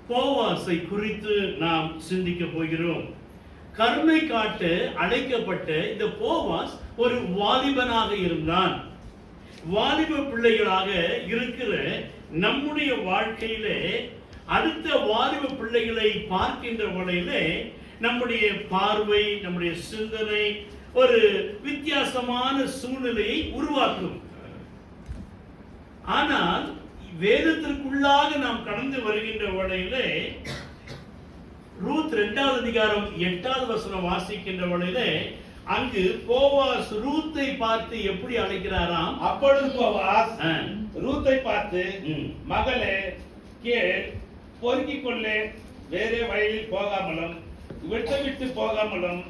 போவாசை குறித்து நாம் சிந்திக்க போகிறோம். கருணை காட்ட அழைக்கப்பட்ட இந்த போவாஸ் ஒரு வாலிபனாக இருந்தான். வாலிப பிள்ளைகளாக இருக்கிற நம்முடைய வாழ்க்கையிலே அடுத்த வாலிப பிள்ளைகளை பார்க்கின்ற வகையிலே நம்முடைய பார்வை, நம்முடைய சிந்தனை ஒரு வித்தியாசமான சூழ்நிலையை உருவாக்கும். ஆனால் வேதத்திற்குள்ளாக நாம் கடந்து வருகின்ற வகையிலே ரூத் 2வது அதிகாரம் 8வது வசனம் வாசிக்கின்ற வகையிலே அங்கு போவாஸ் ரூத்தை பார்த்து எப்படி அழைக்கிறாராம்? அப்பொழுது போவாஸ் ரூத்தை பார்த்து, மகளே கேள், பொறுக்கிக் கொள்ளே, வேறே வழியில் போகாமலும் விட்டு போகாமலும்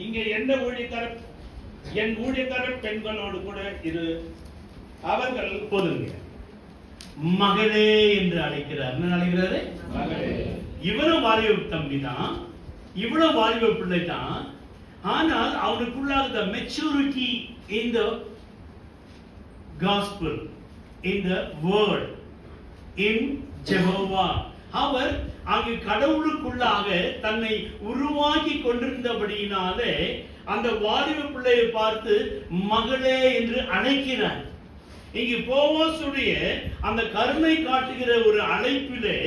இங்கே என் ஊழியக்கார பெண்களோடு கூட இரு. அவர்கள் போதுங்க, மகளே என்று அழைக்கிறார். என்ன அழைக்கிறாரு? மகளே. இவரும் வாலிப தம்பி தான், இவ்வளவு வாலிப பிள்ளை தான். ஆனால் அவனுக்குள்ளாக the maturity in the gospel, in the word, in Jehovah, அவர் அங்கு கடவுளுக்குள்ளாக தன்னை உருவாக்கி கொண்டிருந்தபடியினாலே அந்த வாலிப பிள்ளையை பார்த்து மகளே என்று அழைக்கிறார். இங்கு போவாசுடைய அந்த கருணை காட்டுகிற ஒரு அழைப்பிலே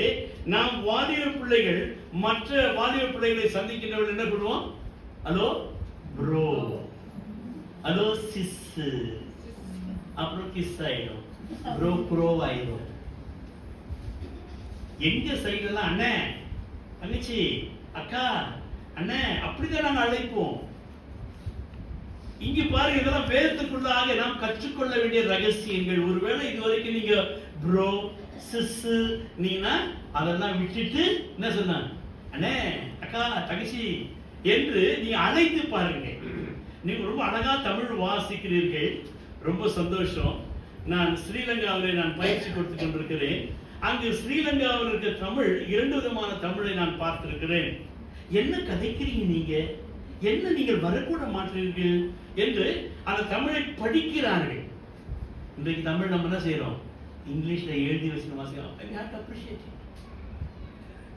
நாம் வாலிப பிள்ளைகள் மற்ற வாலிப பிள்ளைகளை சந்திக்கின்றவர்கள் என்ன பண்ணுவோம்? ஹலோ ப்ரோ, ஹலோ சிஸ், அப்புறம் கிஸ் ஆயிடும், ப்ரோ ஆயிடும். எங்க சைடுலாம் அண்ணே, தங்கச்சி, அக்கா, அண்ணே அப்படிதான் நாங்கள் அழைப்போம். இங்க பாருங்க, இதெல்லாம் வேதத்துக்குள்ளாக நாம் கற்றுக்கொள்ள வேண்டிய ரகசியங்கள். ஒருவேளை இதுவரைக்கும் நீங்க ப்ரோ சிஸ் நீனா அதெல்லாம் விட்டுட்டு என்ன சொன்ன, அண்ணே, அக்கா, தங்கச்சி என்று நீ அழைத்து பாருங்க. நீங்க ரொம்ப அழகா தமிழ் வாசிக்கிறீர்கள், ரொம்ப சந்தோஷம். நான் ஸ்ரீலங்காவில் நான் பயிற்சி கொடுத்து கொண்டிருக்கிறேன். அங்கு ஸ்ரீலங்காவில் இருக்க தமிழ் 2 விதமான தமிழை நான் பார்த்திருக்கிறேன். என்ன கதைக்கிறீங்க நீங்க, என்ன நீங்கள் வரக்கூட மாட்டீர்கள் என்று அந்த தமிழை படிக்கிறார்கள். இன்றைக்கு தமிழ் நம்ம என்ன செய்யறோம்? இங்கிலீஷ்ல எழுதி வச்சு வாசிக்கிறோம்.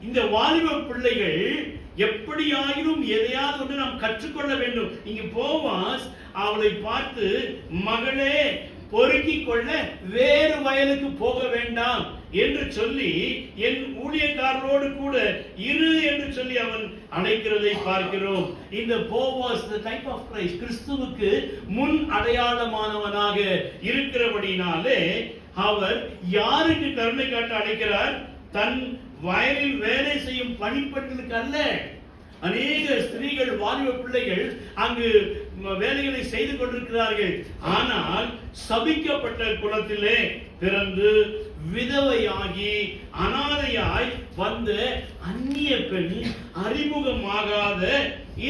இந்த வாலிப பிள்ளைகள் எப்படியாயினும் எதையாவது ஒன்று நாம் கற்றுக்கொள்ள வேண்டும். இங்கு போவாஸ் அவளை பார்த்து, மகளே பொறுக்கிக் கொள்ள வேறு வயலுக்கு போக வேண்டாம் என்று சொல்லி என் ஊழியக்காரரோடு கூட இரு என்று சொல்லி அவன் அழைக்கிறதை பார்க்கிறோம். இந்த Boaz the type of Christ, கிறிஸ்துவுக்கு முன் அடையாளமானவனாக இருக்கிறபடினாலே அவர் யாருக்கு கருணை காட்ட அழைக்கிறார்? தன் வயலில் வேலை செய்யும் பணிப்பெண்களுக்கு அல்ல. அநேக ஸ்திரீகள், வாலிப பிள்ளைகள் அங்கு வேலைகளை செய்து கொண்டிருக்கிறார்கள். ஆனால் சபிக்கப்பட்ட குலத்திலே பிறந்து விதவையாகி அனாதையாய் வந்த அந்நிய பெண், அறிமுகமாகாத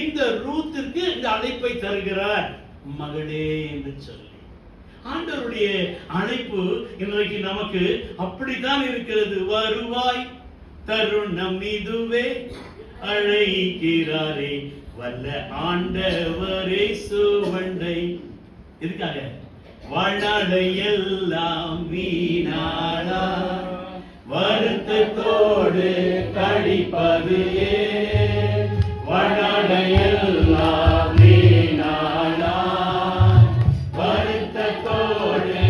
இந்த ரூத்திற்கு இந்த அழைப்பை தருகிறார், மகளே என்று சொல்லி. ஆண்டவருடைய அழைப்பு இன்றைக்கு நமக்கு அப்படித்தான் இருக்கிறது. வருவாய், தருணம் இதுவே, அழைக்கிறாரே வல்ல ஆண்டவரே சுவண்டை. எதுக்காக? வாழ்நாளை எல்லாம் வீணாளா வருத்தத்தோடு கழிப்பது ஏன்? வாழ்நாளை எல்லாம் வீணாளா வருத்தத்தோடு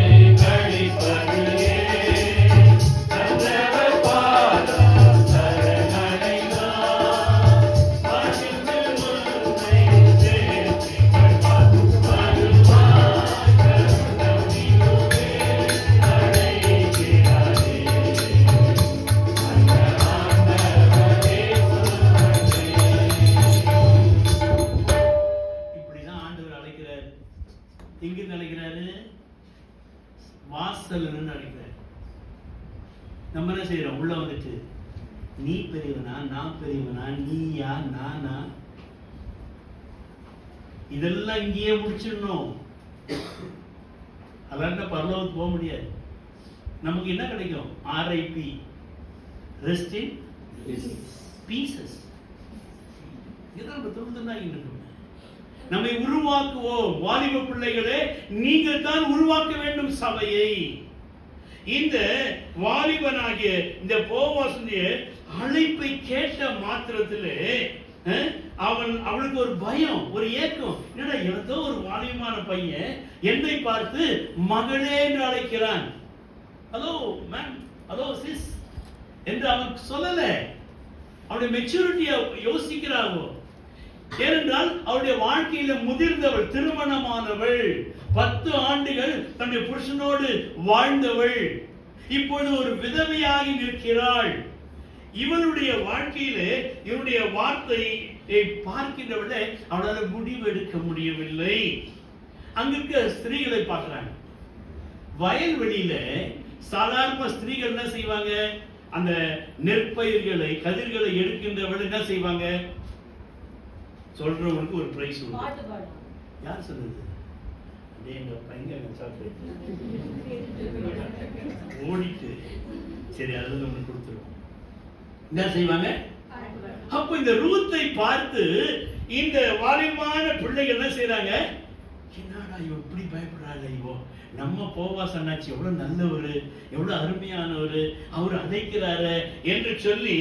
கழிப்பது ஏன்? தந்தவர் பாதம் சரணடைந்தார், பணிந்து முன்னை சேர்த்துக் கொள்வார். வருவாய், தருணம் இதுவே, அழைக்கிறாரே அந்த ஆண்டவரே சுவண்டே. இப்படிதான் ஆண்டவர் அழைக்கிறார். எங்க நினைக்கிறாரு? வாசல் நினைக்கிறார். நம்ம என்ன செய்யறோம்? உள்ள வந்துட்டு நீ பெரியவனா, நான் பெரியவனா, நீயா நானா, இதெல்லாம் இங்கேயே முடிச்சிடணும். அதான் பரலோகத்துக்கு போக முடியாது. நமக்கு என்ன கிடைக்கும்? RIP, rest in pieces. இதான் நம்ம தொழுதுனாகிட்டு இருக்கோம். நம்மை உருவாக்குவோம். வாலிப பிள்ளைகளே, நீங்கள் தான் உருவாக்க வேண்டும் சபையை. இந்த வாலிபனாகிய இந்த போவாசுடைய அழைப்பை கேட்ட மாத்திரத்திலே அவளுக்கு ஒரு பயம், ஒரு ஏக்கம். என்னடா ஏதோ ஒரு வாலிபமான பையன் என்னை பார்த்து மகளே என்று அழைக்கிறான், ஹலோ மேம், ஹலோ சிஸ் என்று அவன் சொல்லல. அவருடைய மெச்சூரிட்டியை யோசிக்கிறாவோ. ஏனென்றால் அவருடைய வாழ்க்கையில முதிர்ந்தவள், திருமணமானவள், 10 ஆண்டுகள் தன்னுடைய புருஷனோடு வாழ்ந்தவள், இப்பொழுது ஒரு விதவையாகி நிற்கிறாள். இவனுடைய வாழ்க்கையிலே இவனுடைய வார்த்தையை பார்க்கின்றவளை அவளால் முடிவு எடுக்க முடியவில்லை. அங்கிருக்க ஸ்திரீகளை பார்க்கிறாங்க. வயல்வெளியில சாதாரண ஸ்திரீகள் என்ன செய்வாங்க? அந்த நெற்பயிர்களை, கதிர்களை எடுக்கின்றவள் என்ன செய்வாங்க? சொல்றவங்களுக்கு ஒரு பிரைஸ் உண்டு. யார் சொல்றது? ஓடிட்டு சரி, அது நம்ம கொடுத்துருவோம். என்ன செய்வாங்க? அப்ப இந்த ரூத்தை பார்த்து இந்த வாலிபமான பிள்ளைகள் என்ன செய்யறாங்க? என்னடா இவ இப்படி பயப்படுறாள், இவோ நம்ம போவாஸ் அண்ணாச்சி எவ்வளவு நல்லவரு, எவ்வளவு அருமையானவரு, அவர் அழைக்கிறாரு என்று சொல்லி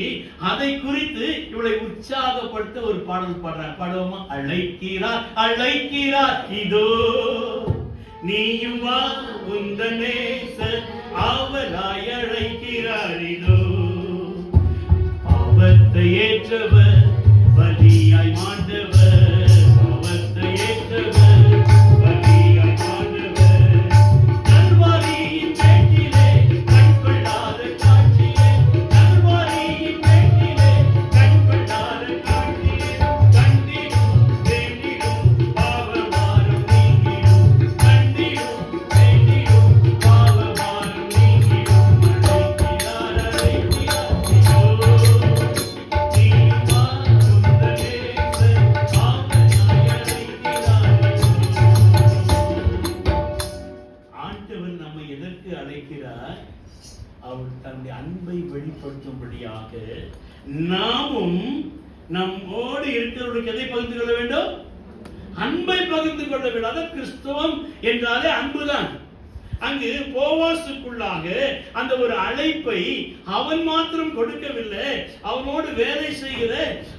அதை குறித்து இவளை உற்சாகப்படுத்த ஒரு பாடல் பாடுறாங்க. பாடுவோமா? அழைக்கிறார் அழைக்கிறார் இதோ நீயும் வா உந்தன் நேசர் அவராய் அழைக்கிறார் இதோ. பாவத்தை ஏற்றவர் பலியாய் மாண்டவர், பாவத்தை ஏற்றவர் பலியாய் மாண்டவர். கல்வாரியின் மேட்டிலே கண்கொள்ளாத காட்சியே, கல்வாரியின் மேட்டிலே கண்கொள்ளாத காட்சியே. கண்டிடும் வேண்டிடும் பாவபாரம் நீங்கிடும், கண்டிடும் வேண்டிடும் பாவபாரம் நீங்கிடும். அழைக்கிறார் அழைக்கிறார் ஆண்டவர் நம்மை எதற்கு அழைக்கிறார்? அவர் தன்னுடைய அன்பை வெளிப்படுத்தும்படியாக. நாமும் நம்மோடு இருக்கிறவர்களுக்கு எதை பகிர்ந்து கொள்ள வேண்டும்? அன்பை பகிர்ந்து கொள்ள வேண்டும். அதான் கிறிஸ்தவம் என்றாலே அன்புதான். அங்கு போவாசுக்குள்ளாக அந்த ஒரு அழைப்பை அவன் மாத்திரம் கொடுக்கவில்லை, அவனோடு வேலை செய்கிற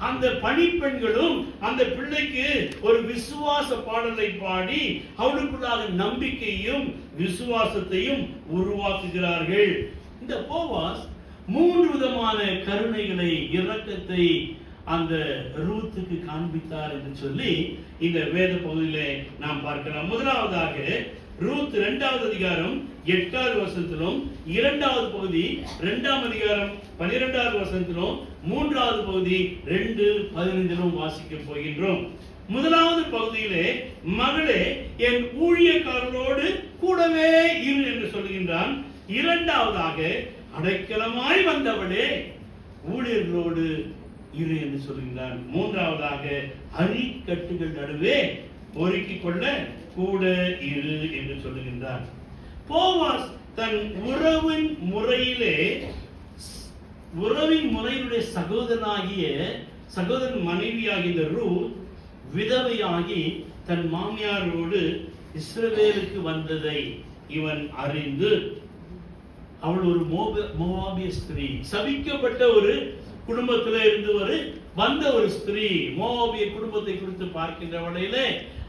அந்த பணிப்பெண்களும் அந்த பிள்ளைக்கு ஒரு விசுவாச பாடலை பாடி அவளுக்குள்ளாக நம்பிக்கையும் விசுவாசத்தையும் உருவாக்குகிறார்கள். இந்த போவாஸ் 3 விதமான கருணைகளை, இரக்கத்தை அந்த ரூத்துக்கு காண்பித்தார் என்று சொல்லி இந்த வேத பகுதியிலே நாம் பார்க்கலாம். முதலாவதாக ரூத் 2வது அதிகாரம் 8வது வசனத்திலும், 2வது பகுதி 2ஆம் அதிகாரம் 12வது வசனத்திலும், 3வது பகுதி 2:15 வாசிக்க போகின்றோம். முதலாவது பகுதியிலே மகளே என் ஊழியக்காரரோடு கூடவே இரு என்று சொல்கின்றான். 2வதாக அடைக்கலமாய் வந்தவளே ஊழியர்களோடு இரு என்று சொல்கின்றான். 3வதாக அரிக்கட்டுகள் நடுவே பொறுக்கிக் கொள்ள கூட இரு என்று சொல்லுகின்றார். போவாஸ் தன் உறவின் முறையினுடைய சகோதரன் மனைவியாகிய இந்த ரூத் விதவையாகி தன் மாமியாரோடு இஸ்ரவேலுக்கு வந்ததை இவன் அறிந்து, அவள் ஒரு மோவாபிய ஸ்திரீ, சபிக்கப்பட்ட ஒரு குடும்பத்திலே இருந்து வந்த ஒரு ஸ்திரீ. மோவாபிய குடும்பத்தை குறித்து பார்க்கின்ற வகையிலே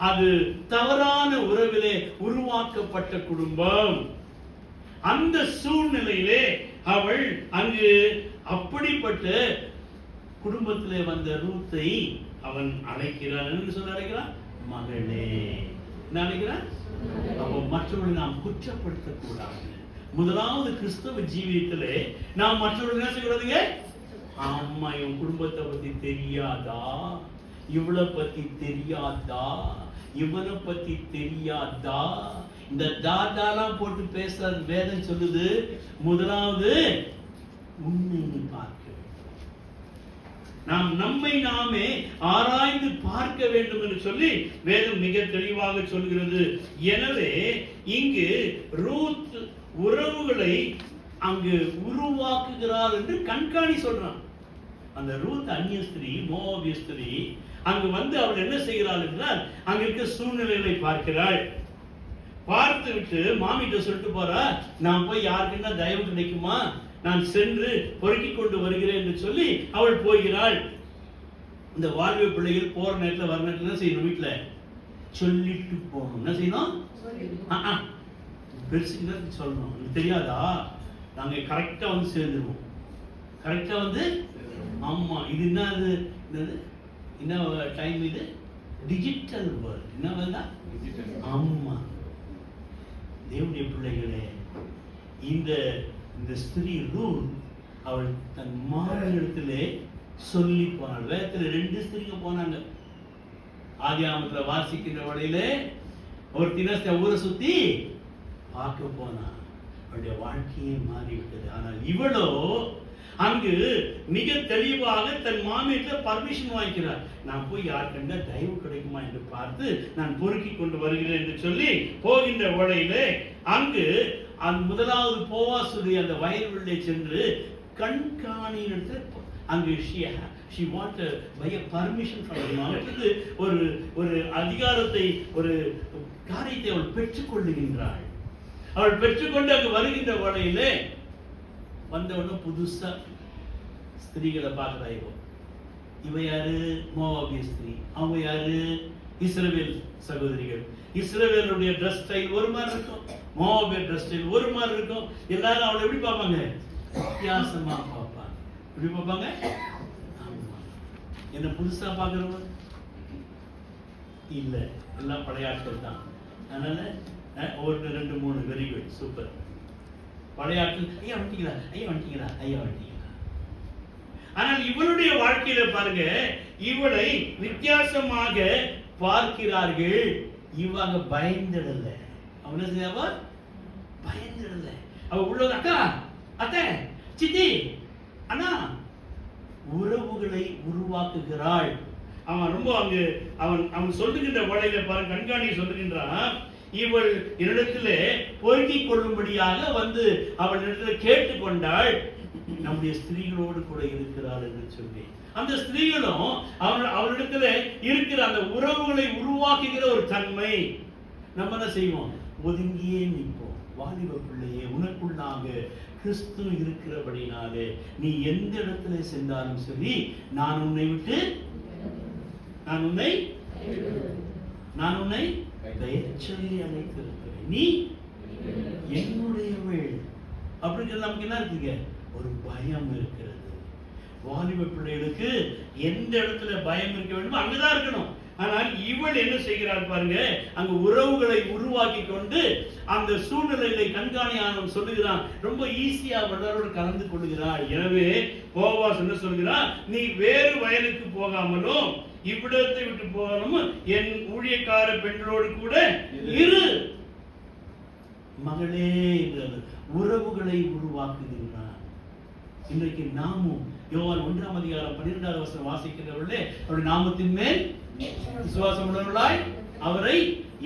அது தவறான உறவிலே உருவாக்கப்பட்ட குடும்பம். அந்த சூழ்நிலையிலே அவள் அங்கு அப்படிப்பட்ட குடும்பத்திலே வந்த ரூத்தை அவன் அழைக்கிறான். என்ன சொல்ல அழைக்கிறான்? மகளே. என்ன அழைக்கிறான்? அப்போ மற்றவர்களை நாம் குற்றப்படுத்த கூடாது. முதலாவது கிறிஸ்தவ ஜீவியத்திலே நாம் மற்றவர்கள் என்ன செய்யக்கூடாதுங்க? அம்மா இவன் குடும்பத்தை பத்தி தெரியாதா, இவளை பத்தி தெரியாதா, இவனை பத்தி தெரியாதா, இந்த தாதாலாம் போட்டு பேசுற வேதம் சொல்லுது. முதலாவது உன்னை நீ பார்க்க வேண்டும். நாம் நம்மை நாமே ஆராய்ந்து பார்க்க வேண்டும் என்று சொல்லி வேதம் மிக தெளிவாக சொல்கிறது. எனவே இங்கு ரூத் உறவுகளை அங்கு உருவாக்குகிறார் என்று கண்காணி சொல்றான். அந்த ரூத் அந்நிய ஸ்திரீ, மோவாபிய ஸ்திரீ அங்கு வந்து அவள் என்ன செய்கிறாள் என்றால் அங்க இருக்க சூழ்நிலைகளை பார்க்கிறாள். பார்த்து விட்டு மாமிட்ட சொல்லிட்டு போறா, நான் போய் யாருக்குன்னா தயவு கிடைக்குமா, நான் சென்று பொறுக்கி கொண்டு வருகிறேன் என்று சொல்லி அவள் போகிறாள். இந்த வாழ்வு பிள்ளைகள் போற நேரத்தில் வர நேரத்தில் என்ன செய்யணும்? வீட்டுல சொல்லிட்டு போகணும். என்ன செய்யணும்? பெருசுக்கு சொல்லணும். எனக்கு தெரியாதா, நாங்க கரெக்டா வந்து சேர்ந்துருவோம். கரெக்டா வந்து ஆமா. இது என்னது? என்ன டைம் இது? Digital world. என்ன வேலை? ஆமா. தேவனுடைய பிள்ளைகளே, இந்த ஸ்திரீ ரூல் அவள் தன் மாநிலத்திலே சொல்லி போனாள். வேதத்தில் 2 ஸ்திரீங்க போனாங்க. ஆதியாகமத்துல வாசிக்கின்ற வழியிலே ஒரு தினசை ஊரை சுத்தி பார்க்க போனா. அவளுடைய வாழ்க்கையே மாறிவிட்டது. ஆனால் இவளோ அங்கு மிக தெளிவாக தன் மாமியிட்ட பர்மிஷன் வாங்கிக்கிறார். நான் போய் யார் கண்ட தயவு கிடைக்குமா என்று பார்த்து நான் பொறுக்கி கொண்டு வருகிறேன் என்று சொல்லி போகின்ற வேளையிலே அங்கு முதலாவது போவாசுடைய அந்த வயல்வெளியிலே சென்று கண்காணியிடத்தில் அங்கு she wanted by a permission from him. அவளுக்கு ஒரு அதிகாரத்தை, ஒரு காரியத்தை அவள் பெற்றுக் கொள்ளுகின்றாள். அவள் பெற்றுக்கொண்டு அங்கு வருகின்ற வேளையிலே வந்தவொன்னு புதுசா ஸ்திரீகளை பார்க்கிறா. இவ யாரு? மோவாபிய ஸ்திரீ. அவங்க யாரு? இஸ்ரவேல் சகோதரிகள். இஸ்ரவேலுடைய ட்ரெஸ் ஸ்டைல் ஒரு மாதிரி இருக்கும், மோவாபிய ட்ரெஸ் ஸ்டைல் ஒரு மாதிரி இருக்கும். எல்லாரும் அவளை எப்படி பார்ப்பாங்க? வித்தியாசமா பார்ப்பாங்க. எப்படி பார்ப்பாங்க? என்ன புதுசா பார்க்கிறவங்க இல்ல, எல்லாம் பழைய ஆட்கள் தான். அதனால 1 2 3 வெரி குட், சூப்பர். பழைய ஆட்கள் ஐயா வந்துட்டீங்களா, ஐயா வந்துட்டீங்களா, ஐயா வந்துட்டீங்களா. ஆனால் இவளுடைய வாழ்க்கையில பாருங்க, இவளை வித்தியாசமாக பார்க்கிறார்கள். இவங்க பயந்துடல. அவன் என்ன செய்வா? பயந்துடல. அவ உள்ள அக்கா, அத்தை, சித்தி, அண்ணா, உறவுகளை உருவாக்குகிறாள். அவன் ரொம்ப அங்கு அவன் சொல்லுகின்ற வழியில பாருங்க, கண்காணி சொல்லுகின்றான். இவள் என்னிடத்திலே பொறுக்கிக் கொள்ளும்படியாக வந்து அவள் இடத்துல கேட்டுக்கொண்டாள். நம்முடைய ஸ்திரீகளோடு கூட இருக்கிறாள் என்று சொல்லி அந்த ஸ்திரீகளும் அவளிடத்துல இருக்கிற அந்த உறவுகளை உருவாக்குகிற ஒரு தன்மை. நம்ம என்ன செய்வோம்? ஒதுங்கியே நிற்போம். வாலிப பிள்ளையே, உனக்குள்ளாக கிறிஸ்து இருக்கிறபடினாலே நீ எந்த இடத்துல சென்றாலும் சரி, நான் உன்னை பெயர் சொல்லி அழைத்திருக்கிறேன். நீ என்னுடையவள். அப்படிங்கிறது நமக்கு என்ன இருக்குங்க? ஒரு பயம் இருக்கிறது. வாலிப பிள்ளைகளுக்கு எந்த இடத்துல பயம் இருக்க வேண்டும் அங்கதான் இருக்கணும். ஆனால் இவள் என்ன செய்கிறாள் பாருங்க, அங்க உறவுகளை உருவாக்கி கொண்டு அந்த சூழ்நிலைகளை கண்காணியாளர் சொல்லுகிறான். ரொம்ப ஈஸியா அவளோடு கலந்து கொள்கிறாள். எனவே போவாஸ் என்ன சொல்கிறான்? நீ வேறு வயலுக்கு போகாமலும் இவ்விடத்தை விட்டு போகாமலும் என் ஊழியக்கார பெண்களோடு கூட இரு. மகளே, உறவுகளை உருவாக்குகின்றான். இன்றைக்கு நாமும் யோவான் 1ஆம் அதிகாரம் 12வது வசனம் வாசிக்கிறவர்களே, அவருடைய நாமத்தின் மேல் விசுவாசம் உள்ளவர்களாய் அவரை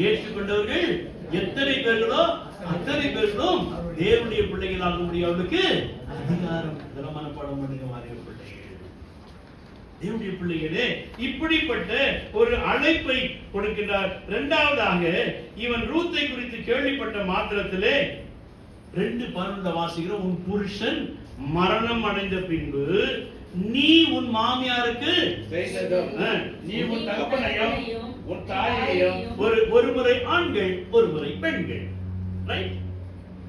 ஏற்றுக்கொண்டவர்கள் எத்தனை பேர்களோ அத்தனை பேர்களும் தேவனுடைய பிள்ளைகள் ஆக முடியாதவர்களுக்கு அதிகாரம். இதெல்லாம் மனப்பாடம் பண்ணுங்க வாலிப பிள்ளைகள், தேவனுடைய பிள்ளைகளே. இப்படிப்பட்ட ஒரு அழைப்பை கொடுக்கின்றார். இரண்டாவதாக, இவன் ரூத்தை குறித்து கேள்விப்பட்ட மாத்திரத்திலே 2:12 வாசிக்கிற, உன் புருஷன் மரணம் அடைந்த பின்பு நீ உன் மாமியாருக்கு நீ உன் தகப்பனையும் உன் தாயையும், ஒரு முறை ஆண்கள் ஒரு முறை பெண்கள். ரைட்?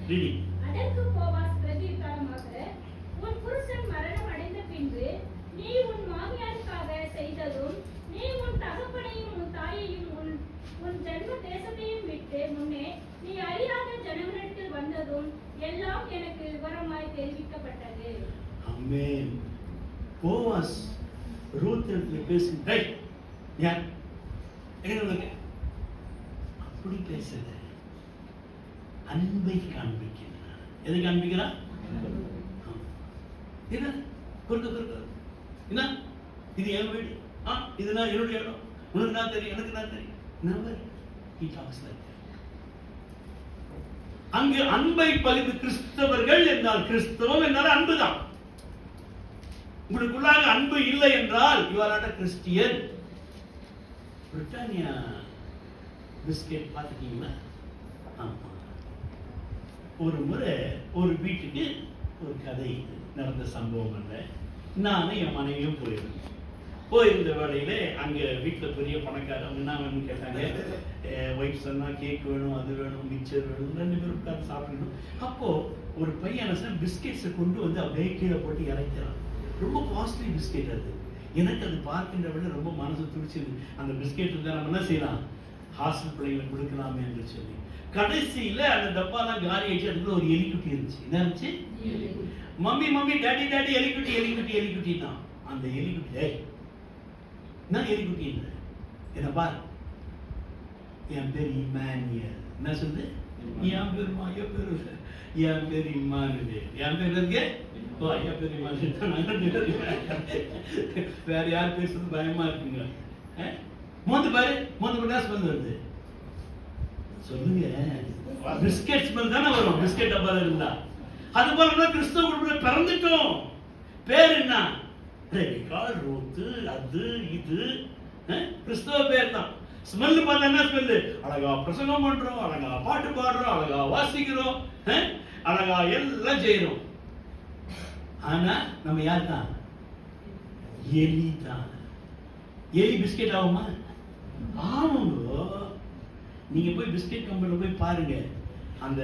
ரீடிங். அதற்கு போவாஸ் பிரதியுத்தரமாக, உன் புருஷன் மரணம் அடைந்த பின்பு நீ உன் மாமியாருக்காக செய்ததும், நீ உன் தகப்பனையும் உன் தாயையும் உன் ஜென்ம தேசத்தையும் விட்டு முன்னே நீ அறியாத ஜனங்களிடத்தில் வந்ததும் எல்லாம் எனக்கு விவரமாய் தெரிவிக்கப்பட்டது. ஆமென். போவாஸ் ரூத்திற்கு பேசுகிற யார்? அப்படி பேசல, அன்பை காண்பிக்கிறார். எதை காண்பிக்கிறார்? என்ன இது என் வீடு, இதுதான் என்னுடைய இடம், உனக்கு நான் தெரியும், எனக்கு நான் தெரியும். Never he talks like that. அங்கு அன்பை பகிர்ந்து, கிறிஸ்தவர்கள் என்றால், கிறிஸ்தவம் என்றால் அன்புதான். உங்களுக்குள்ளாக அன்பு இல்லை என்றால் you are not a Christian. Britannia biscuit பார்த்துட்டீங்களா? ஆமா. ஒரு முறை ஒரு வீட்டுக்கு ஒரு கதை நடந்த சம்பவம் அல்ல. நானும் என் மனைவியும் போயிருந்த வேலையில அங்க வீட்டுல பெரிய பணக்காரங்க என்ன வேணும்னு கேட்டாங்க. ஒய்ஃப் சொன்னா கேக் வேணும், அது வேணும், மிக்சர் வேணும், 2 பேரும் உட்கார்ந்து சாப்பிடணும். அப்போ ஒரு பையன் பிஸ்கெட்ஸை கொண்டு வந்து அப்படியே கீழே போட்டு இறக்கிறான். ரொம்ப காஸ்ட்லி பிஸ்கெட் அது. எனக்கு அது பார்க்கின்ற விட ரொம்ப மனசு துடிச்சது. அந்த பிஸ்கெட் இருந்தால் நம்ம என்ன செய்யலாம், ஹாஸ்டல் பிள்ளைங்களை கொடுக்கலாமே என்று சொல்லி கடைசியில அந்த டப்பாலாம் காலி ஆயிடுச்சு. அதுக்குள்ள ஒரு எலிக்குட்டி இருந்துச்சு. என்ன இருந்துச்சு? மம்மி மம்மி டாடி டாடி எலிக்குட்டி எலிக்குட்டி எலிக்குட்டி தான். அந்த எலிக்குட்டி நான் எலிக்குட்டி இல்லை, என்ன பார், என் பேர் இமானுவேல். என்ன சொல்லுது? என் பேர் இமானுவேல். என் பேர் இருக்கு. ஓ, ஐயா பேர் இமானுவேல். வேற யார் பேசுறது பயமா இருக்குங்க. மோந்து பாரு, மோந்து பண்ணா ஸ்மெல் வருது. சொல்லுங்க, பிஸ்கெட் ஸ்மெல் தானே வரும் பிஸ்கெட் டப்பால இருந்தா. அது போல கிறிஸ்தவ குடும்பத்துல பிறந்துட்டோம். பேர் என்ன? ரெடிகால், ரூத்து, அது இது கிறிஸ்தவ பேர் தான். ஸ்மெல் பார்த்தா என்ன ஸ்மெல்? அழகா பிரசங்கம் பண்றோம், அழகா பாட்டு பாடுறோம், அழகா வாசிக்கிறோம், அழகா எல்லாம் செய்யறோம். ஆனா நம்ம யார் தான்? எலி தான். எலி பிஸ்கெட் ஆகுமா? ஆமாங்க. நீங்க போய் பிஸ்கெட் கம்பெனில போய் பாருங்க. அந்த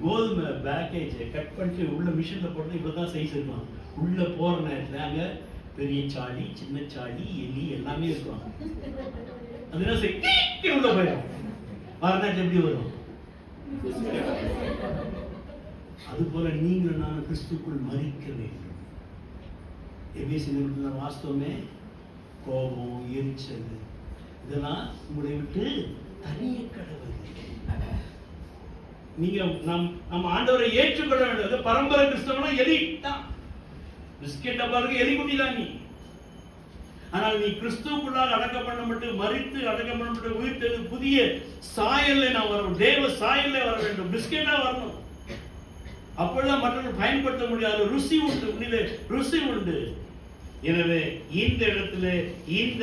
கோதுமை பேக்கேஜ் கட் பண்ணிட்டு உள்ள மிஷின்ல போட்டு இப்பதான் சைஸ் இருக்கும். உள்ள போற நேரத்துல அங்க பெரிய சாடி, சின்ன சாடி, எலி எல்லாமே இருக்கும். அது என்ன செய்ய உள்ள போயிடும். வர நேரத்துல எப்படி வரும்? அது போல நீங்களும் நானும் கிறிஸ்துக்குள் மரிக்க வேண்டும். எபேசியர் வாஸ்தவமே கோபம், எரிச்சல் இதெல்லாம் உங்களை விட்டு தனிய கடவுள். நீங்க நம்ம ஆண்டவரை ஏற்றுக்கொள்ள வேண்டும். பரம்பரை கிறிஸ்தவனா எலி தான். பிஸ்கெட் டப்பாருக்கு எலி குட்டி தான் நீ. ஆனால் நீ கிறிஸ்துவுக்குள்ளாக அடக்கம் பண்ணப்பட்டு மரித்து அடக்கம் பண்ணப்பட்டு உயிர்த்தெழு புதிய சாயல்ல நான் வரணும். தேவ சாயல்ல வர வேண்டும். பிஸ்கெட்டா வரணும். அப்பொழுதுதான் மற்றவர்கள் பயன்படுத்த முடியாது. ருசி உண்டு, உன்னிலே ருசி உண்டு. எனவே இந்த இடத்துல இந்த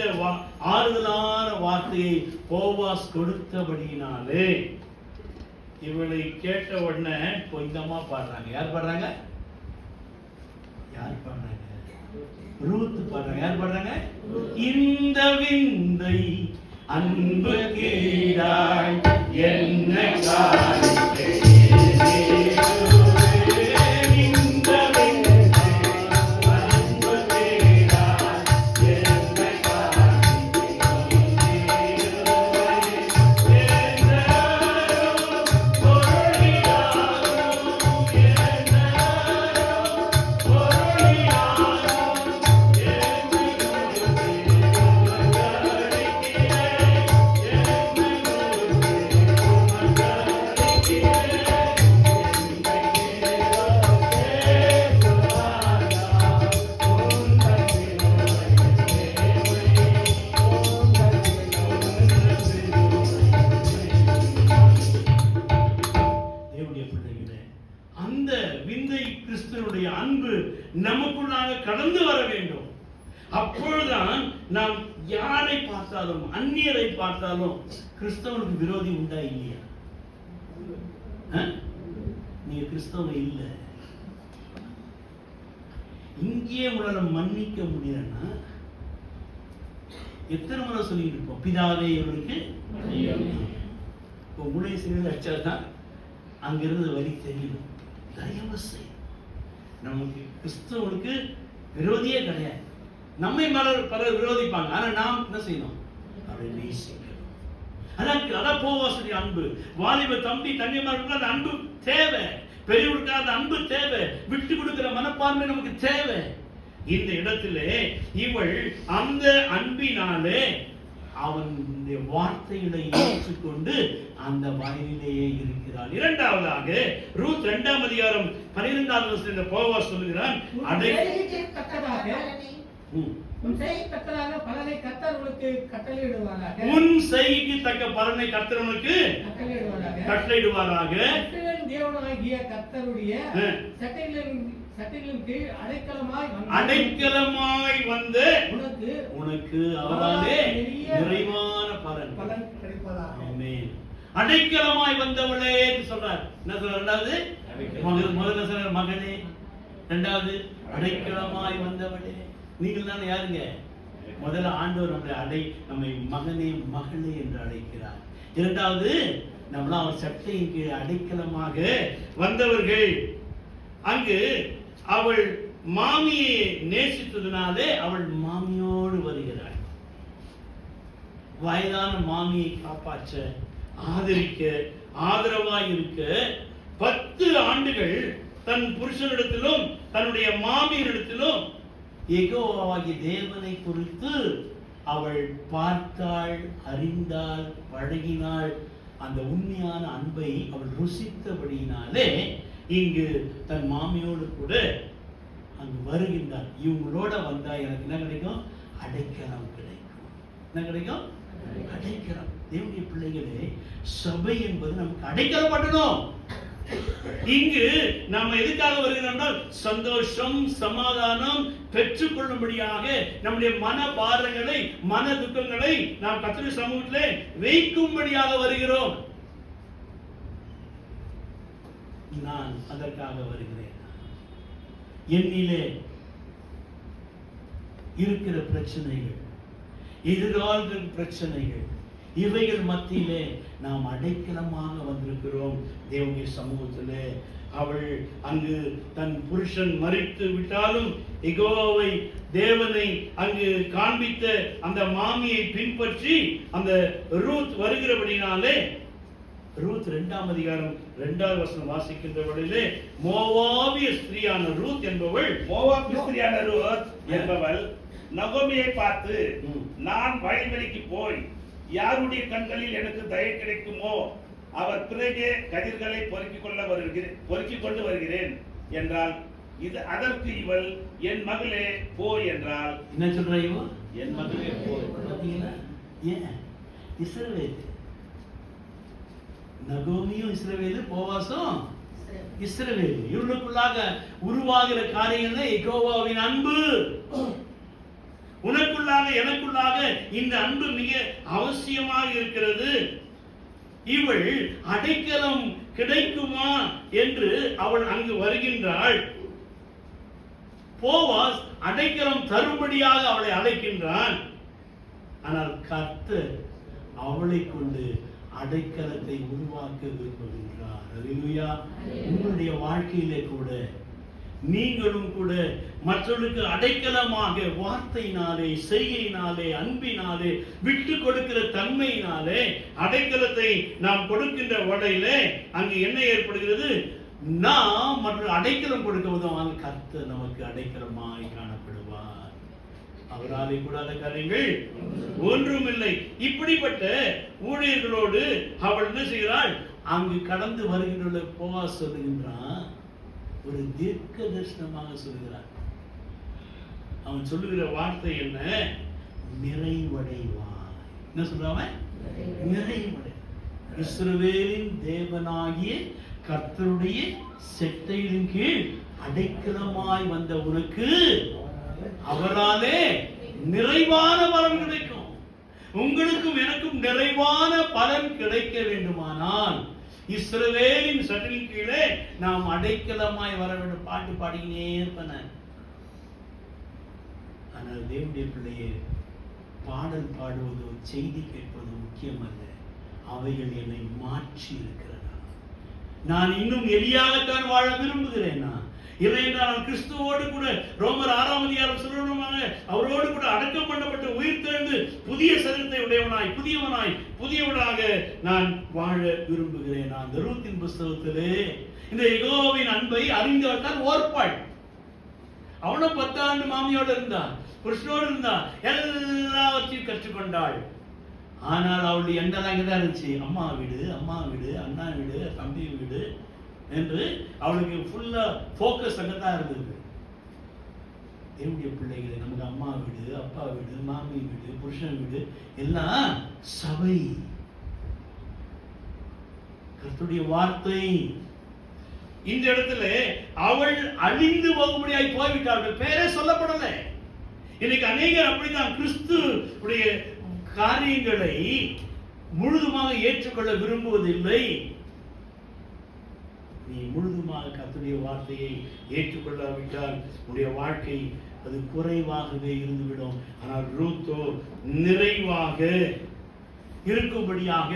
ஆறுதலான வார்த்தையை போவாஸ் கொடுத்தபடியினாலே இவளை கேட்ட உடனே கொஞ்சமா பாடுறாங்க. யார் பாடுறாங்க? யார் பாடுறாங்க? ரூத் பாடுறாங்க. யார் பாடுறாங்க? இந்த விந்தை அன்பு கீழாய் என்ன நமக்குள்ளாக கடந்து வர வேண்டும். அப்பொழுதுதான் நாம் யாரை பார்த்தாலும் அந்நியரை பார்த்தாலும் கிறிஸ்தவனுக்கு விரோதி உண்டா இல்லையா? நீங்க கிறிஸ்தவன் இல்லை. இங்கே உங்களை மன்னிக்க முடியலன்னா எத்தனை முறை சொல்லிட்டு இருப்போம், பிதாவே இவருக்கு உங்களை சிறிது அச்சாதான் அங்கிருந்து வரி தெரியும். தயவு செய், நமக்கு கிறிஸ்தவனுக்கு விரோதியே கிடையாது. நம்மை பலர் விரோதிப்பாங்க. ஆனா நாம் என்ன செய்யணும்? அவரை நேசிக்கணும். அதான் போவாசுடைய அன்பு. வாலிப தம்பி தன்னியமாக அந்த அன்பு தேவை. பெரியவர்களுக்கு அந்த அன்பு தேவை. விட்டு கொடுக்கிற மனப்பான்மை நமக்கு தேவை. இந்த இடத்திலே இவள் அந்த அன்பினாலே அவனுடைய வார்த்தைகளை ஏற்றுக்கொண்டு அந்த வயலிலேயே இருக்கிறாள். இரண்டாவதாக ரூத் 2ஆம் அதிகாரம் 12ஆவது வசனத்தில் போவாஸ் சொல்லுகிறான், உன் செய்கைக்கு தக்கதாக பலனை கர்த்தர் உனக்கு கட்டளையிடுவாராக. உன் செய்கைக்கு தக்க பலனை கர்த்தர் உனக்கு கட்டளையிடுவாராக. கர்த்தரின் தேவனாகிய கர்த்தருடைய சட்டைகளின் கீழ் அடைக்கலமாய் வந்து உனக்கு அவராலே நிறைவான பலன் கிடைப்பதாக. ஆமென். அடைக்கலமாய் வந்தவளே என்று சொல்றார். என்ன சொல்றார்? ரெண்டாவது முதல்ல சொல்ற மகனே, இரண்டாவது அடைக்கலமாய் வந்தவளே. நீங்கள் தானே யாருங்க? முதல்ல ஆண்டவர் நம்மை மகனே மகளே என்று அழைக்கிறார். இரண்டாவது நம்மளாம் அவர் சட்டையின் கீழ் அடைக்கலமாக வந்தவர்கள். அங்கு அவள் மாமியை நேசித்ததுனாலே அவள் மாமியோடு வருகிறாள். வயதான மாமியை காப்பாற்ற, ஆதரிக்க, ஆதரவாய் இருக்க 10 ஆண்டுகள் தன் புருஷனிடத்திலும் தன்னுடைய மாமியினிடத்திலும் யெகோவாகிய தேவனை குறித்து அவள் பார்த்தாள், அறிந்தாள், பழகினாள். அந்த உண்மையான அன்பை அவள் ருசித்தபடியினாலே இங்கு தன் மாமியோடு கூட அங்கு வருகின்றார். இவங்களோட வந்தா எனக்கு என்ன கிடைக்கும்? அடைக்கலம் கிடைக்கும். என்ன கிடைக்கும்? அடைக்கலம். தேவனுடைய பிள்ளைகளே, சபை என்பது நமக்கு அடைக்கலம் பண்ணணும். இங்கு நாம் எதுக்காக வருகிறோம்? சந்தோஷம், சமாதானம் பெற்றுக்கொள்ளும்படியாக நம்முடைய மன பாரங்களை, மன துக்கங்களை நாம் கர்த்தருடைய சமூகத்திலே வைக்கும்படியாக வருகிறோம். நான் அதற்காக வருகிறேன். என்னிலே இருக்கிற பிரச்சனைகள், எதிர்கால பிரச்சனைகள், இவைகள் மத்தியிலே நாம் அடைக்கலமாக வந்திருக்கிறோம் தேவனுடைய சமூகத்திலே. அவள் அங்கு தன் புருஷன் மரித்து விட்டாலும் யெகோவாவை, தேவனை அங்கு காண்பித்த அந்த மாமியை பின்பற்றி அந்த ரூத் வருகிறபடினாலே, ரூத் 2ஆம் அதிகாரம் 2வது வசனம் வாசிக்கின்ற பொழுதிலே, மோவாபிய ஸ்திரியான ரூத் என்பவள், மோவாபிய ஸ்திரியான ரூத் என்பவள் நகோமியை பார்த்து, நான் வயல்வெளிக்கு போய் யாருடைய கண்களில் எனக்கு தயை கிடைக்குமோ அவர் பிறகே கதிர்களை பொறுக்கிக் கொண்டு வருகிறேன் என்றால், இது அதற்கு இவள், என் மகளே போய் என்றால். என்ன சொல்ற இவன்? என் மகளே போய். ஏன்? இஸ்ரவேல். நகோமியும் இஸ்ரவேல், போவாசும் இஸ்ரவேல். இவர்களுக்குள்ளாக உருவாகிற காரியங்கள் யெகோவாவின் அன்பு. உனக்குள்ளாக எனக்குள்ளாக இந்த அன்பு மிக அவசியமாக இருக்கிறது. இவள் அடைக்கலம் கிடைக்குமா என்று அவள் அங்கு வருகின்றாள். போவாஸ் அடைக்கலம் தரும்படியாக அவளை அழைக்கின்றான். ஆனால் கர்த்தர் அவளை கொண்டு அடைக்கலத்தை உருவாக்க விரும்புகின்றார். அல்லேலூயா. உங்களுடைய வாழ்க்கையிலே கூட நீங்களும் கூட மற்றவர்களுக்கு அடைக்கலமாக வார்த்தையினாலே, செய்கையினாலே, அன்பினாலே, விட்டு கொடுக்கிற தன்மையினாலே அடைக்கலத்தை நாம் கொடுக்கின்ற வகையிலே அங்கு என்ன ஏற்படுகிறது? நாம் மற்ற அடைக்கலம் கொடுக்கும்போது கர்த்தர் நமக்கு அடைக்கலமாய் காணப்படுவார். அவராலே கூடாத காரியங்கள் ஒன்றுமில்லை. இப்படிப்பட்ட ஊழியர்களோடு அவள் என்ன செய்கிறாள்? அங்கு கடந்து வருகின்ற போவாஸ் சொல்லுகின்றான், ஒரு தீர்க்க தரிசனமாக சொல்கிறார். அவன் சொல்லுகிற வார்த்தை என்ன? நிறைவடைவாய். என்ன சொல்றான்? நிறைவடை. இஸ்ரவேலின் தேவனாகிய கர்த்தருடைய செட்டையின் கீழ் அடைக்கலமாய் வந்த உனக்கு அவராலே நிறைவான பலன் கிடைக்கும். உங்களுக்கும் எனக்கும் நிறைவான பலன் கிடைக்க வேண்டுமானால் இஸ்ரவேலின் சட்டின் கீழே நாம் அடைக்கலமாய் வர வேண்டும். பாட்டு பாடிக்கினே இருப்பன. ஆனால் தேவனுடைய பிள்ளையே, பாடல் பாடுவதோ செய்தி கேட்பதோ முக்கியமல்ல. அவைகள் என்னை மாற்றி இருக்கிறதா? நான் இன்னும் எளியாகத்தான் வாழ விரும்புகிறேன். இல்லை என்றால் நான் கிறிஸ்துவோடு கூட, ரோமர் 6ஆம் அதிகாரம் சொல்லணுமாக, அவரோடு கூட அடக்கம் பண்ணப்பட்டு உயிர் தெழுந்து புதிய சரீரத்தை உடையவனாய், புதியவனாக நான் வாழ விரும்புகிறேன். நான் ரூத்தின் புஸ்தகத்திலே இந்த யெகோவாவின் அன்பை அறிந்தவள் தான் ஓர்பாள். அவனும் 10 ஆண்டு மாமியோடு இருந்தான், புருஷனோடு இருந்தான், எல்லாவற்றையும் கற்றுக்கொண்டாள். ஆனால் அவளுடைய எண்ணம் அங்கதான் இருந்துச்சு. அம்மா வீடு, அண்ணா வீடு, தம்பி வீடு என்று அவளுக்கு ஃபுல்லா போக்கஸ் அங்கதான் இருந்தது. என்னுடைய பிள்ளைகளை, நமக்கு அம்மா வீடு, அப்பா வீடு, மாமி வீடு, புருஷன் வீடு எல்லாம் சபை. கர்த்தருடைய வார்த்தை. இந்த இடத்துல அவள் அழிந்து போகும்படியாய் போய்விட்டார்கள். பேரே சொல்லப்படலை. இன்னைக்கு அநேகர் அப்படித்தான் கிறிஸ்துடைய காரியங்களை முழுதுமாக ஏற்றுக்கொள்ள விரும்புவதில்லை. நீ முழுதுமாக கர்த்தருடைய வார்த்தையை ஏற்றுக்கொள்ளாவிட்டால் உன்னுடைய வாழ்க்கை அது குறைவாகவே இருந்துவிடும். ஆனால் ரூத்தோ நிறைவாக இருக்கும்படியாக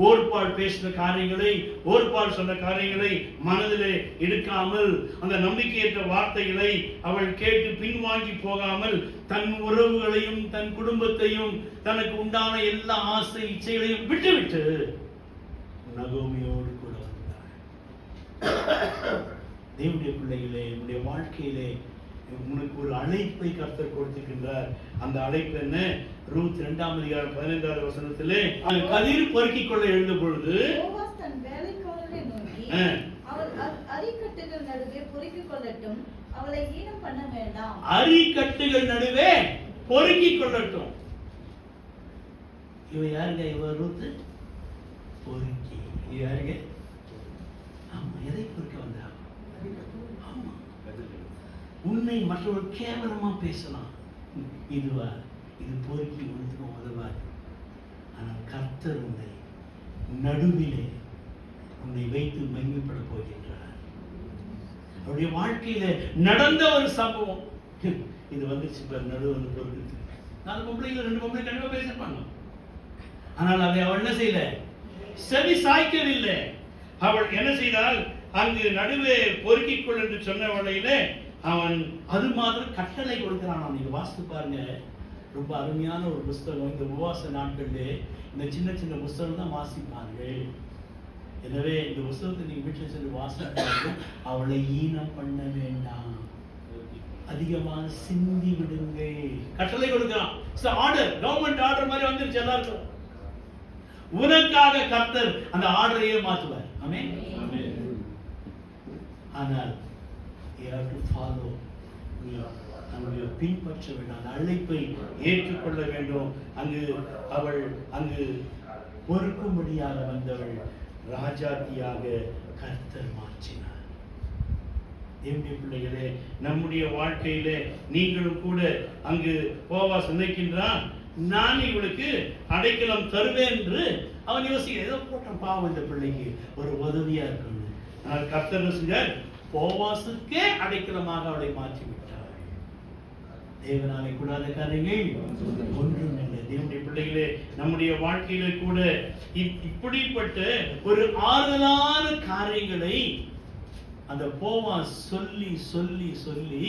ஓர்பால் பேசின காரியங்களை, ஓர்பால் சொன்ன காரியங்களை மனதிலே எடுக்காமல், அந்த நம்பிக்கையற்ற வார்த்தைகளை அவள் கேட்டு பின்வாங்கி போகாமல், தன் உறவுகளையும் தன் குடும்பத்தையும் தனக்கு உண்டான எல்லா ஆசை இச்சைகளையும் விட்டுவிட்டு நகோமியோடு கூட வந்தாள். தேவனுடைய பிள்ளைகளே, உன்னுடைய வாழ்க்கையிலே உனக்கு ஒரு அழைப்பை கர்த்தர் கொடுத்திருக்கின்றார். அந்த அழைப்பு என்ன? ரூத் 2:15 கதிர் பொறுக்கிக் கொள்ள எழுந்த பொழுது தன் வேலைக்காரரை நோக்கி, அவள் அரிக்கட்டுகள் நடுவே பொறுக்கிக் கொள்ளட்டும், அவளை ஈனம் பண்ண வேண்டாம். அரிக்கட்டுகள் நடுவே பொறுக்கிக் கொள்ளட்டும். இவ யாருங்க? இவ ரூத் பொறுக்கி. இவ யாருங்க? ஆமா, எதை பொறுக்க வந்தா? ஆமா, உன்னை மற்றவர்கள் கேவலமா பேசலாம். இதுவா? இது பொறுக்கி உனக்கு உதவாது. ஆனால் கர்த்தர் உன்னை நடுவிலே உன்னை வைத்து மகிமைப்பட போகின்றார். அவருடைய வாழ்க்கையில நடந்த ஒரு சம்பவம் இது வந்துச்சு. நடுவு பொறுக்கு 4 பொம்பளைகள் 2 பொம்பளை கண்டிப்பா பேசிருப்பாங்க. ஆனால் அதை அவள் என்ன செய்யல? செவி சாய்க்கவில்லை. அவள் என்ன செய்தால், அங்கு நடுவே பொறுக்கிக் கொள் என்று சொன்ன வேளையிலே அவன் அது மாதிரி கட்டளை கொடுக்கிறான். நீங்க வாசித்து பாருங்க, ரொம்ப அருமையான ஒரு புஸ்தகம். இந்த உபவாச நாட்களிலே இந்த சின்ன சின்ன புஸ்தகம் தான் வாசிப்பார்கள். எனவே இந்த புஸ்தகத்தை நீங்க வீட்டில் சென்று வாசிப்பாங்க. அவளை ஈனம் பண்ண வேண்டாம், அதிகமாக சிந்தி விடுங்க. கட்டளை கொடுக்கிறான். ஆர்டர், கவர்மெண்ட் ஆர்டர் மாதிரி வந்துருச்சு எல்லாருக்கும். உனக்காக கர்த்தர் அந்த ஆர்டரையே மாற்றுவார். ஆமென். ஆனால் you have to follow. நீ நம்முடைய பின்பற்ற வேண்டும், அந்த அழைப்பை ஏற்றுக்கொள்ள வேண்டும். அவள் அங்கு பொறுக்கும்படியாக வந்தவள் ராஜாத்தியாக கர்த்தர் மாற்றினார். தேவனுடைய பிள்ளைகளே, நம்முடைய வாழ்க்கையிலே நீங்களும் கூட அங்கு போவாஸ் நினைக்கின்றான், நான் இவளுக்கு அடைக்கலம் தருவேன் என்று அவன் யோசிக்க. ஏதோ போட்டான், பாவம் இந்த பிள்ளைக்கு ஒரு உதவியா இருக்கணும். ஆனால் கர்த்தர் செஞ்சார், போவாசுக்கே அடைக்கலமாக அவளை மாற்றி விட்டார். தேவனாலே கூடாத காரியங்கள் ஒன்றும் இல்லை. தேவனுடைய பிள்ளைகளே, நம்முடைய வாழ்க்கையில கூட இப்படிப்பட்ட ஒரு ஆறுதலான காரியங்களை அந்த போவாஸ் சொல்லி சொல்லி சொல்லி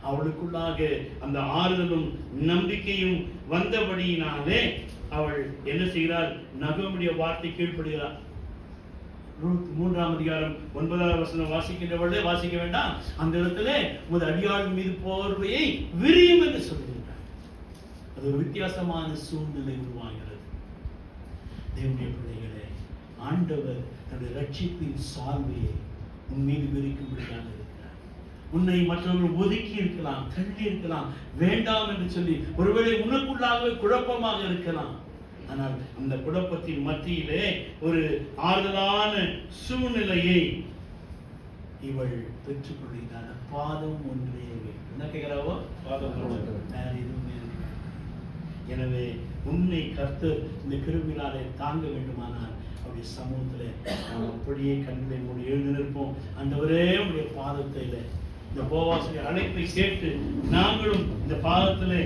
அவளுக்குள்ளாக அந்த ஆறுதலும் நம்பிக்கையும் வந்தபடியினாலே அவள் என்ன செய்கிறாள்? நகோமியுடைய வார்த்தை கீழ்ப்படுகிறாள். ரூத் 3:9 வாசிக்கின்றவர்களே வாசிக்க வேண்டாம். அந்த இடத்துல உமது அடியாள் மீது போர்வையை விரியும் என்று சொல்கின்றார். அது ஒரு வித்தியாசமான சூழ்நிலை உருவாகிறது. தேவனுடைய பிள்ளைகளே, ஆண்டவர் தன்னுடைய ரட்சிப்பின் சால்வையை உன் மீது விரிக்கும்படியாக இருக்கிறார். உன்னை மற்றவர்கள் ஒதுக்கி இருக்கலாம், தள்ளி இருக்கலாம், வேண்டாம் என்று சொல்லி ஒருவேளை உனக்குள்ளாகவே குழப்பமாக இருக்கலாம். ஆனால் அந்த குழப்பத்தின் மத்தியிலே ஒரு ஆறுதலான சூழ்நிலையை இவள் பெற்றுக்கொள்கிறார். பாதம் ஒன்றே என்ன கேட்கிறாவோ, வேற எதுவுமே இருக்கு. எனவே உன்னை கர்த்தர் இந்த கிருபையினாலே தாங்க வேண்டுமானால் அவருடைய சமூகத்தில் நாம் அப்படியே கண்களை மூடி எழுந்து நிற்போம். ஆண்டவரே, உடைய பாதத்தில இந்த போவாசுடைய அழைப்பை கேட்டு நாங்களும் இந்த பாதத்திலே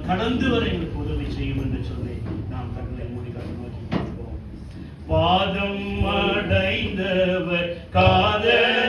கடந்து வர எங்களுக்கு உதவி செய்யும் என்று சொல்லி நாம் கண்களை மூடி நோக்கி பார்ப்போம். பாதம் அடைந்தவர் காதல்